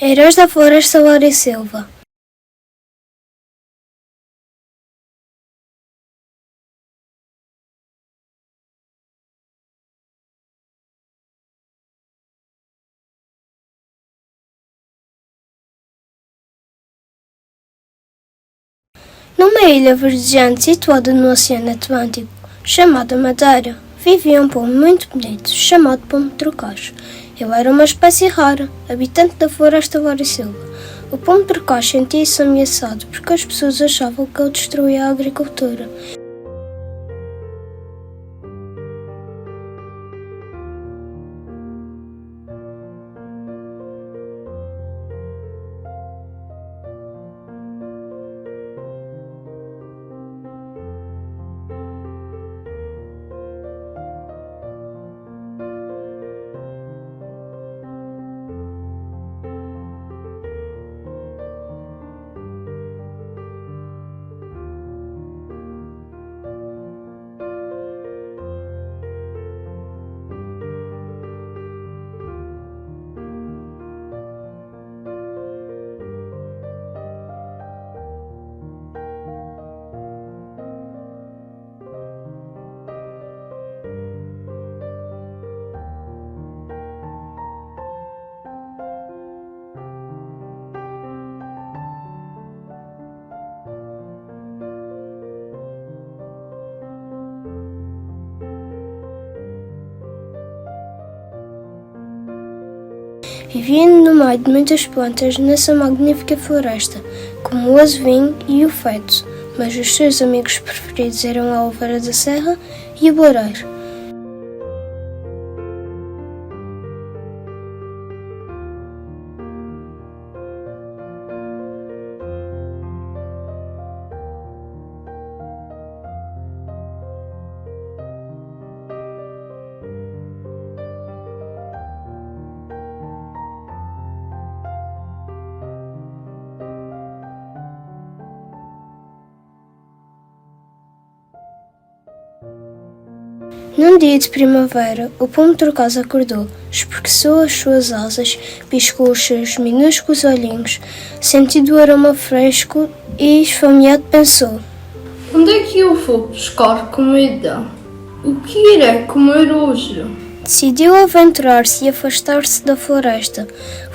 Heróis da Floresta, Laura e Silva. Numa ilha verdejante situada no Oceano Atlântico, chamada Madeira, vivia um pombo muito bonito, chamado pombo trocaz. Ele era uma espécie rara, habitante da floresta Laura e Silva. O pombo trocaz sentia-se ameaçado porque as pessoas achavam que ele destruía a agricultura. Vivia no meio de muitas plantas nessa magnífica floresta, como o azevinho e o feto, mas os seus amigos preferidos eram a oliveira da serra e o loureiro. Num dia de primavera, o pombo trocaz acordou, espreguiçou as suas asas, piscou os seus minúsculos olhinhos, sentiu o aroma fresco e, esfomeado, pensou: onde é que eu vou pescar comida? O que irei comer hoje? Decidiu aventurar-se e afastar-se da floresta,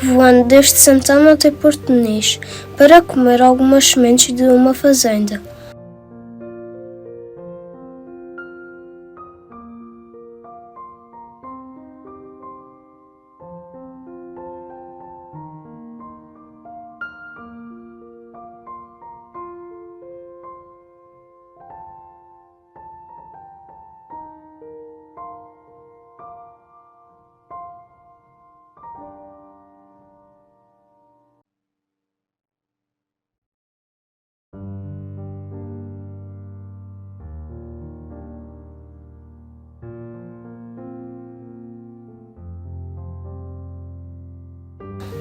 voando desde Santana até Porto Muniz, para comer algumas sementes de uma fazenda.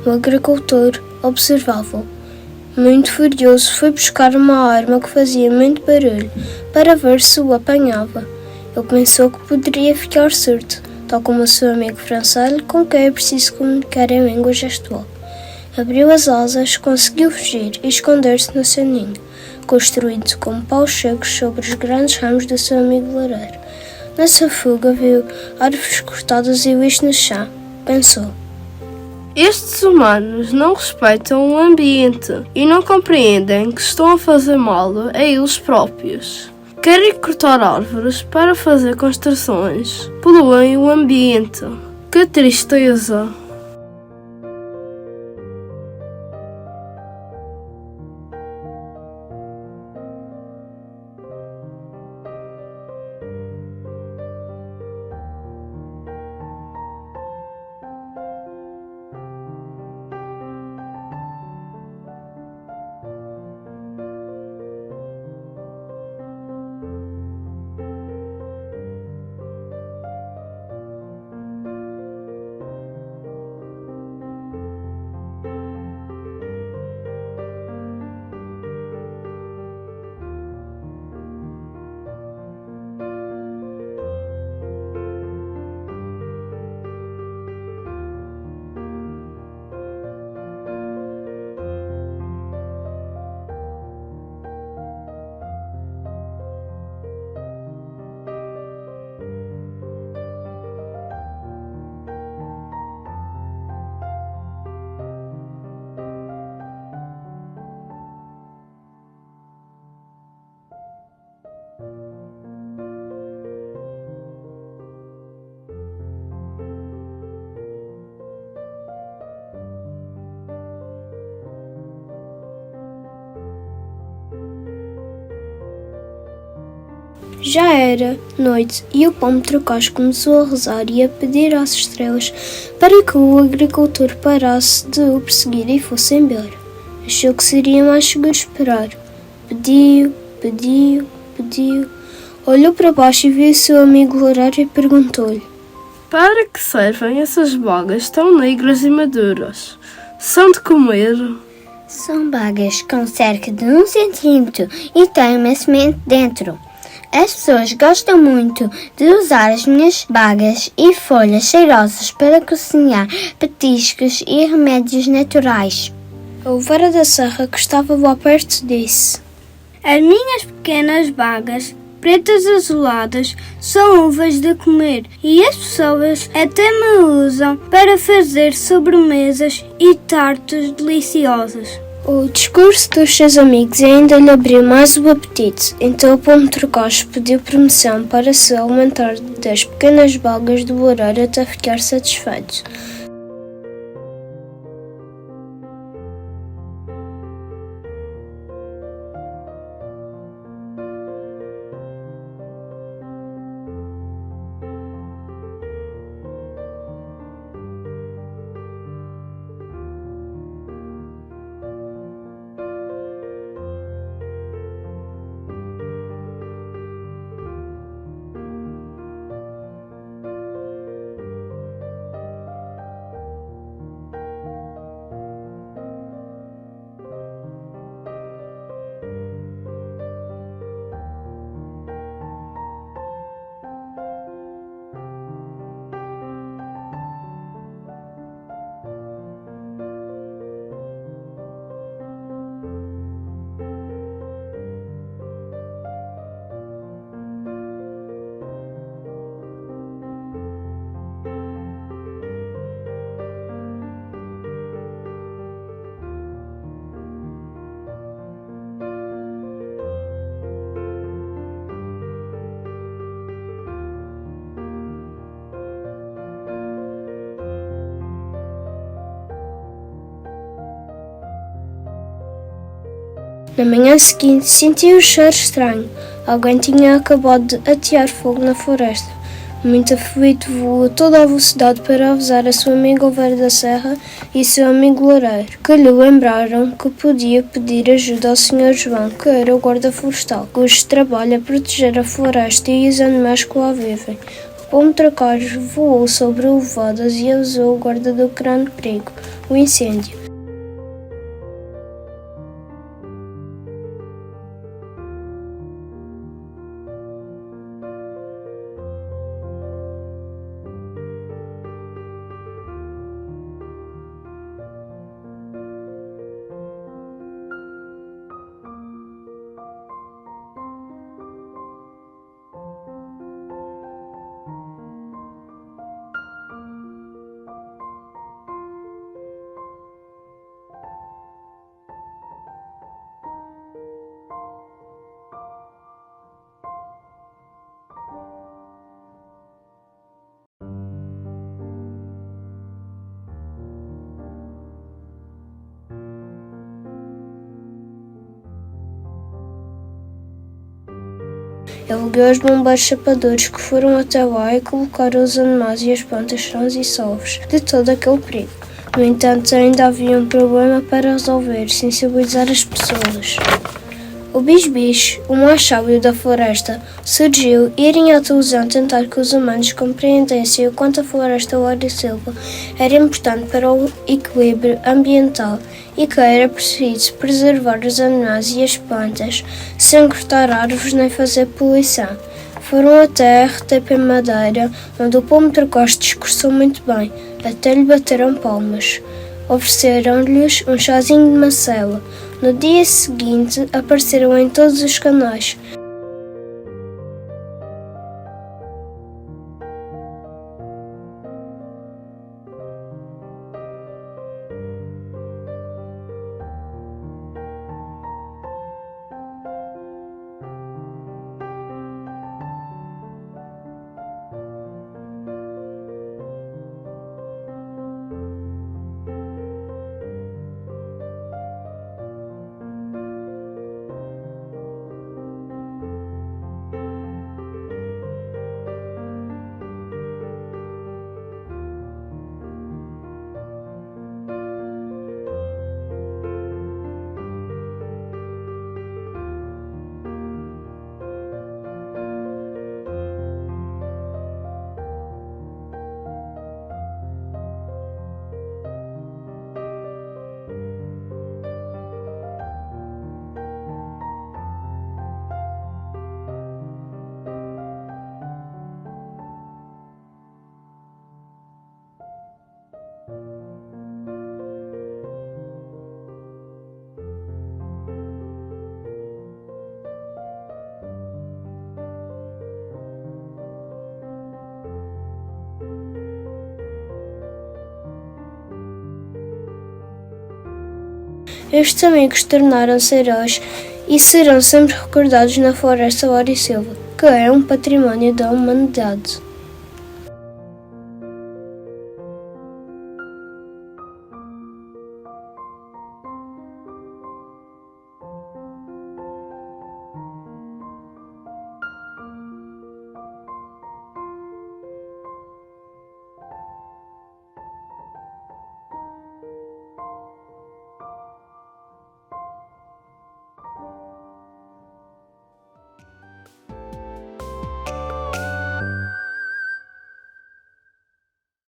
O agricultor observava-o. Muito furioso, foi buscar uma arma que fazia muito barulho para ver se o apanhava. Ele pensou que poderia ficar surdo, tal como o seu amigo Francelli, com quem é preciso comunicar em língua gestual. Abriu as asas, conseguiu fugir e esconder-se no seu ninho, construído com paus secos sobre os grandes ramos do seu amigo loureiro. Nessa fuga viu árvores cortadas e lixo no chão. Pensou: estes humanos não respeitam o ambiente e não compreendem que estão a fazer mal a eles próprios. Querem cortar árvores para fazer construções, poluem o ambiente. Que tristeza! Já era noite e o pombo trocaz começou a rezar e a pedir às estrelas para que o agricultor parasse de o perseguir e fosse embora. Achou que seria mais seguro esperar. Pediu, pediu, pediu. Olhou para baixo e viu o seu amigo loureiro e perguntou-lhe: Para que servem essas bagas tão negras e maduras? São de comer? São bagas com cerca de 1 cm e têm uma semente dentro. As pessoas gostam muito de usar as minhas bagas e folhas cheirosas para cozinhar petiscos e remédios naturais. A ovelha da serra que estava lá perto disse: As minhas pequenas bagas, pretas azuladas, são uvas de comer e as pessoas até me usam para fazer sobremesas e tartes deliciosas. O discurso dos seus amigos ainda lhe abriu mais o apetite, então o pombo trocaz pediu permissão para se alimentar das pequenas bagas do loureiro até ficar satisfeito. Na manhã seguinte, sentiu um cheiro estranho. Alguém tinha acabado de atear fogo na floresta. Muito aflito, voou a toda a velocidade para avisar a sua amiga ovelha da serra e seu amigo loureiro, que lhe lembraram que podia pedir ajuda ao Sr. João, que era o guarda florestal, cujo trabalho é proteger a floresta e os animais que lá vivem. O pombo trocaz voou sobre levadas e avisou o guarda do grande perigo, o incêndio. Ele guiou os bombeiros chapadores que foram até lá e colocaram os animais e as plantas sãos e salvos de todo aquele perigo. No entanto, ainda havia um problema para resolver: sensibilizar as pessoas. O Bis-Bis, o mais sábio da floresta, surgiu e ir à televisão tentar que os humanos compreendessem o quanto a floresta Loura e Silva era importante para o equilíbrio ambiental e que era preciso preservar os animais e as plantas sem cortar árvores nem fazer poluição. Foram até a RTP Madeira, onde o pombo trocaz discursou muito bem, até lhe bateram palmas. Ofereceram-lhes um chazinho de macela. No dia seguinte, apareceram em todos os canais. Estes amigos tornaram-se heróis e serão sempre recordados na Floresta Laurisilva, que é um património da humanidade.